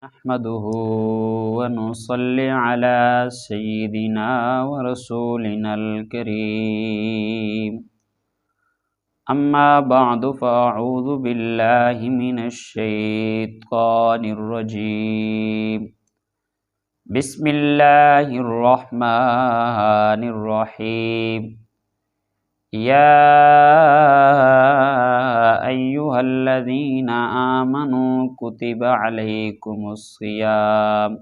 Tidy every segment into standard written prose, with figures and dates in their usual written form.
نحمده ونصلي على سيدنا ورسولنا الكريم أما بعد فأعوذ بالله من الشيطان الرجيم بسم الله الرحمن الرحيم يا أيها الذين آمنوا كتب عليكم الصيام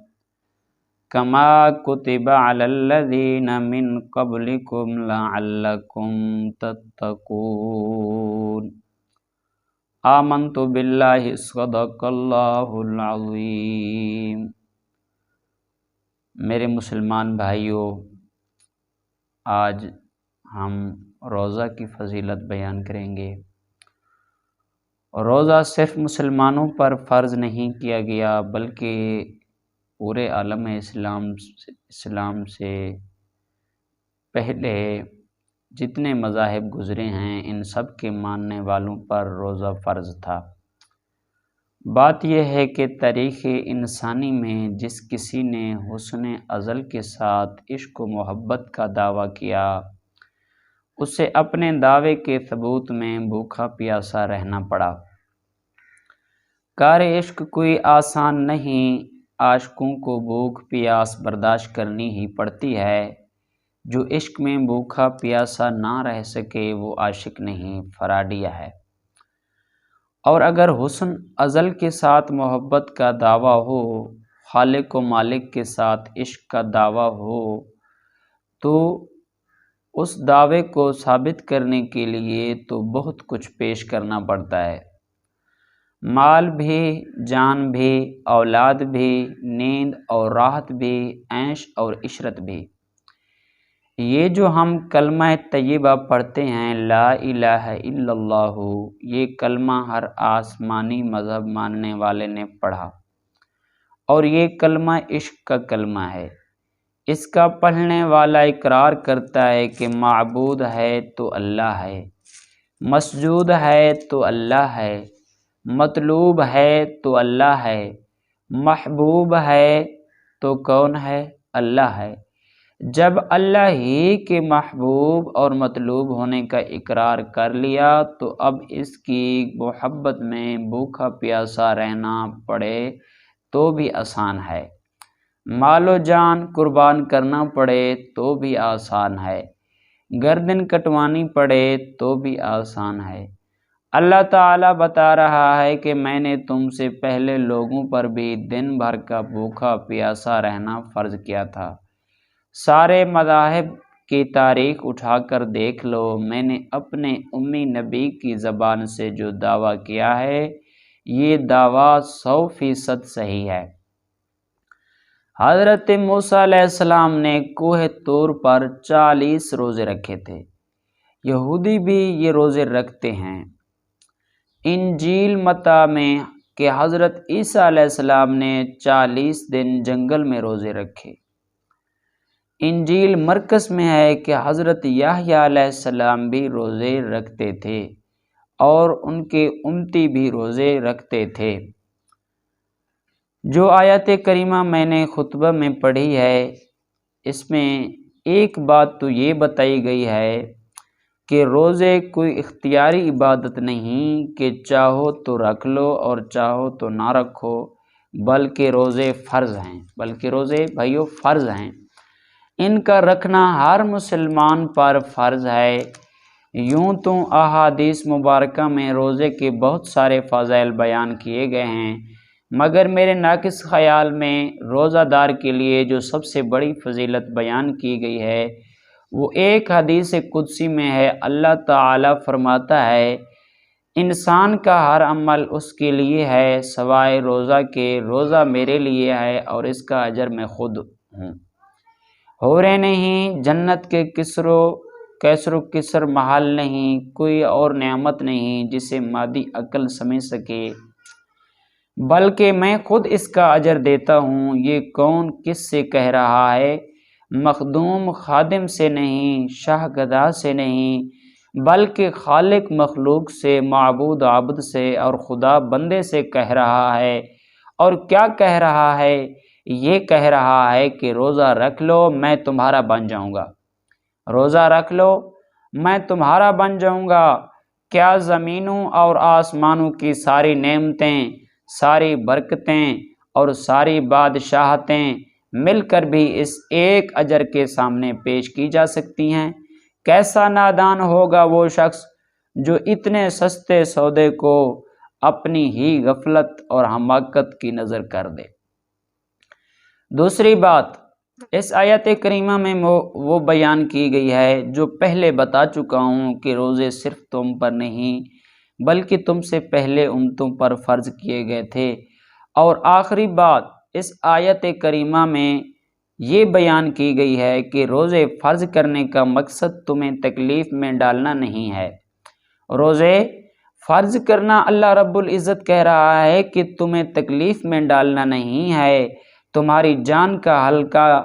كما كتب على الذين من قبلكم لعلكم تتقون آمنت بالله صدق اللہ العظیم۔ میرے مسلمان بھائیوں، آج ہم روزہ کی فضیلت بیان کریں گے۔ روزہ صرف مسلمانوں پر فرض نہیں کیا گیا بلکہ پورے عالم اسلام سے پہلے جتنے مذاہب گزرے ہیں ان سب کے ماننے والوں پر روزہ فرض تھا۔ بات یہ ہے کہ تاریخ انسانی میں جس کسی نے حسن ازل کے ساتھ عشق و محبت کا دعویٰ کیا، اسے اپنے دعوے کے ثبوت میں بھوکا پیاسا رہنا پڑا۔ کار عشق کوئی آسان نہیں، عاشقوں کو بھوک پیاس برداشت کرنی ہی پڑتی ہے۔ جو عشق میں بھوکا پیاسا نہ رہ سکے وہ عاشق نہیں، فراڈیا ہے۔ اور اگر حسن ازل کے ساتھ محبت کا دعویٰ ہو، خالق و مالک کے ساتھ عشق کا دعویٰ ہو، تو اس دعوے کو ثابت کرنے کے لیے تو بہت کچھ پیش کرنا پڑتا ہے، مال بھی، جان بھی، اولاد بھی، نیند اور راحت بھی، عیش اور عشرت بھی۔ یہ جو ہم کلمہ طیبہ پڑھتے ہیں لا الہ الا اللہ، یہ کلمہ ہر آسمانی مذہب ماننے والے نے پڑھا، اور یہ کلمہ عشق کا کلمہ ہے۔ اس کا پڑھنے والا اقرار کرتا ہے کہ معبود ہے تو اللہ ہے، مسجود ہے تو اللہ ہے، مطلوب ہے تو اللہ ہے، محبوب ہے تو کون ہے؟ اللہ ہے۔ جب اللہ ہی کے محبوب اور مطلوب ہونے کا اقرار کر لیا تو اب اس کی محبت میں بھوکا پیاسا رہنا پڑے تو بھی آسان ہے، مال و جان قربان کرنا پڑے تو بھی آسان ہے، گردن کٹوانی پڑے تو بھی آسان ہے۔ اللہ تعالیٰ بتا رہا ہے کہ میں نے تم سے پہلے لوگوں پر بھی دن بھر کا بھوکا پیاسا رہنا فرض کیا تھا۔ سارے مذاہب کی تاریخ اٹھا کر دیکھ لو، میں نے اپنے امی نبی کی زبان سے جو دعویٰ کیا ہے یہ دعویٰ 100% صحیح ہے۔ حضرت موسیٰ علیہ السلام نے کوہ طور پر 40 روزے رکھے تھے۔ یہودی بھی یہ روزے رکھتے ہیں۔ انجیل متی میں کہ حضرت عیسیٰ علیہ السلام نے 40 دن جنگل میں روزے رکھے۔ انجیل مرقس میں ہے کہ حضرت یحییٰ علیہ السلام بھی روزے رکھتے تھے اور ان کے امتی بھی روزے رکھتے تھے۔ جو آیت کریمہ میں نے خطبہ میں پڑھی ہے اس میں ایک بات تو یہ بتائی گئی ہے کہ روزے کوئی اختیاری عبادت نہیں کہ چاہو تو رکھ لو اور چاہو تو نہ رکھو، بلکہ روزے فرض ہیں، بھائیو فرض ہیں۔ ان کا رکھنا ہر مسلمان پر فرض ہے۔ یوں تو احادیث مبارکہ میں روزے کے بہت سارے فضائل بیان کیے گئے ہیں، مگر میرے ناقص خیال میں روزہ دار کے لیے جو سب سے بڑی فضیلت بیان کی گئی ہے وہ ایک حدیث قدسی میں ہے۔ اللہ تعالیٰ فرماتا ہے انسان کا ہر عمل اس کے لیے ہے سوائے روزہ کے، روزہ میرے لیے ہے اور اس کا اجر میں خود ہوں۔ حوریں نہیں، جنت کے کسر و کسر محل نہیں، کوئی اور نعمت نہیں جسے مادی عقل سمجھ سکے، بلکہ میں خود اس کا اجر دیتا ہوں۔ یہ کون کس سے کہہ رہا ہے؟ مخدوم خادم سے نہیں، شاہ گدھا سے نہیں، بلکہ خالق مخلوق سے، معبود عبد سے اور خدا بندے سے کہہ رہا ہے۔ اور کیا کہہ رہا ہے؟ یہ کہہ رہا ہے کہ روزہ رکھ لو میں تمہارا بن جاؤں گا، روزہ رکھ لو میں تمہارا بن جاؤں گا۔ کیا زمینوں اور آسمانوں کی ساری نعمتیں، ساری برکتیں اور ساری بادشاہتیں مل کر بھی اس ایک اجر کے سامنے پیش کی جا سکتی ہیں؟ کیسا نادان ہوگا وہ شخص جو اتنے سستے سودے کو اپنی ہی غفلت اور حماقت کی نظر کر دے۔ دوسری بات، اس آیت کریمہ میں وہ بیان کی گئی ہے جو پہلے بتا چکا ہوں کہ روزے صرف تم پر نہیں بلکہ تم سے پہلے امتوں پر فرض کیے گئے تھے۔ اور آخری بات، اس آیت کریمہ میں یہ بیان کی گئی ہے کہ روزے فرض کرنے کا مقصد تمہیں تکلیف میں ڈالنا نہیں ہے۔ روزے فرض کرنا اللہ رب العزت کہہ رہا ہے کہ تمہیں تکلیف میں ڈالنا نہیں ہے، تمہاری جان کا ہلکا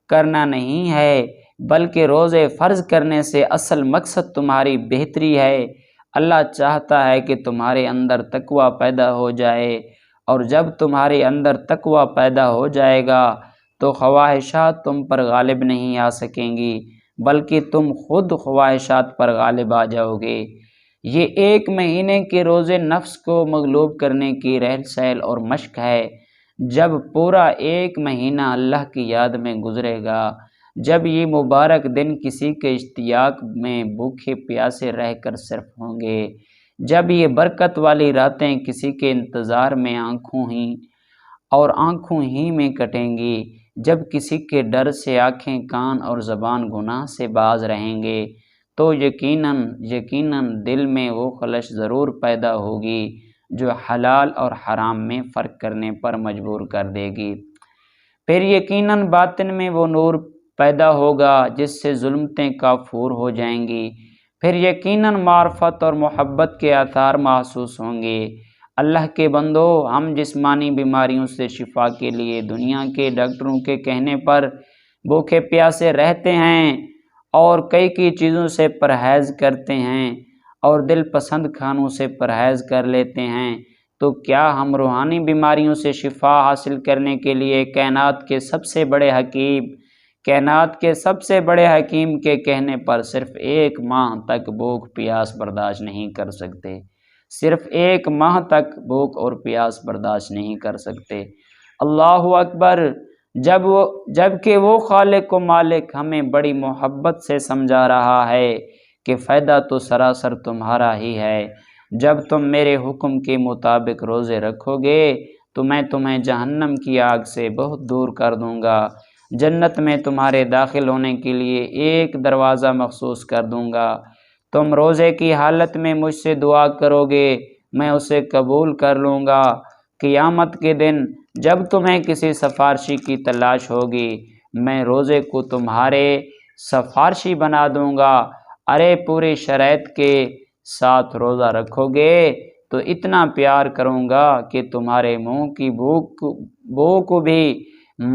کرنا نہیں ہے، بلکہ روزے فرض کرنے سے اصل مقصد تمہاری بہتری ہے۔ اللہ چاہتا ہے کہ تمہارے اندر تقویٰ پیدا ہو جائے، اور جب تمہارے اندر تقویٰ پیدا ہو جائے گا تو خواہشات تم پر غالب نہیں آ سکیں گی، بلکہ تم خود خواہشات پر غالب آ جاؤ گے۔ یہ ایک مہینے کے روزے نفس کو مغلوب کرنے کی رہل سہل اور مشق ہے۔ جب پورا ایک مہینہ اللہ کی یاد میں گزرے گا، جب یہ مبارک دن کسی کے اشتیاق میں بھوکے پیاسے رہ کر صرف ہوں گے، جب یہ برکت والی راتیں کسی کے انتظار میں آنکھوں ہی میں کٹیں گی، جب کسی کے ڈر سے آنکھیں، کان اور زبان گناہ سے باز رہیں گے، تو یقیناً دل میں وہ خلش ضرور پیدا ہوگی جو حلال اور حرام میں فرق کرنے پر مجبور کر دے گی۔ پھر یقیناً باطن میں وہ نور پیدا ہوگا جس سے ظلمتیں کافور ہو جائیں گی۔ پھر یقیناً معرفت اور محبت کے آثار محسوس ہوں گے۔ اللہ کے بندو، ہم جسمانی بیماریوں سے شفا کے لیے دنیا کے ڈاکٹروں کے کہنے پر بھوکے پیاسے رہتے ہیں اور کئی چیزوں سے پرہیز کرتے ہیں اور دل پسند کھانوں سے پرہیز کر لیتے ہیں، تو کیا ہم روحانی بیماریوں سے شفا حاصل کرنے کے لیے کائنات کے سب سے بڑے حکیم کے کہنے پر صرف 1 ماہ تک بھوک پیاس برداشت نہیں کر سکتے؟ صرف 1 ماہ تک بھوک اور پیاس برداشت نہیں کر سکتے۔ اللہ اکبر! جب کہ وہ خالق و مالک ہمیں بڑی محبت سے سمجھا رہا ہے کہ فائدہ تو سراسر تمہارا ہی ہے۔ جب تم میرے حکم کے مطابق روزے رکھو گے تو میں تمہیں جہنم کی آگ سے بہت دور کر دوں گا، جنت میں تمہارے داخل ہونے کے لیے ایک دروازہ مخصوص کر دوں گا۔ تم روزے کی حالت میں مجھ سے دعا کرو گے، میں اسے قبول کر لوں گا۔ قیامت کے دن جب تمہیں کسی سفارشی کی تلاش ہوگی، میں روزے کو تمہارے سفارشی بنا دوں گا۔ ارے پوری شرائط کے ساتھ روزہ رکھو گے تو اتنا پیار کروں گا کہ تمہارے منہ کی بو کو بھی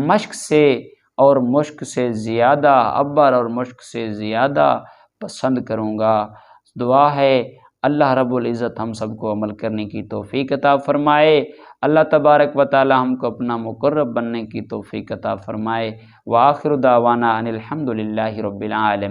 مشک سے اور مشک سے زیادہ عبر اور مشک سے زیادہ پسند کروں گا۔ دعا ہے اللہ رب العزت ہم سب کو عمل کرنے کی توفیق عطا فرمائے۔ اللہ تبارک و تعالی ہم کو اپنا مقرب بننے کی توفیق عطا فرمائے۔ وآخر دعوانا ان الحمد للہ رب العالمین۔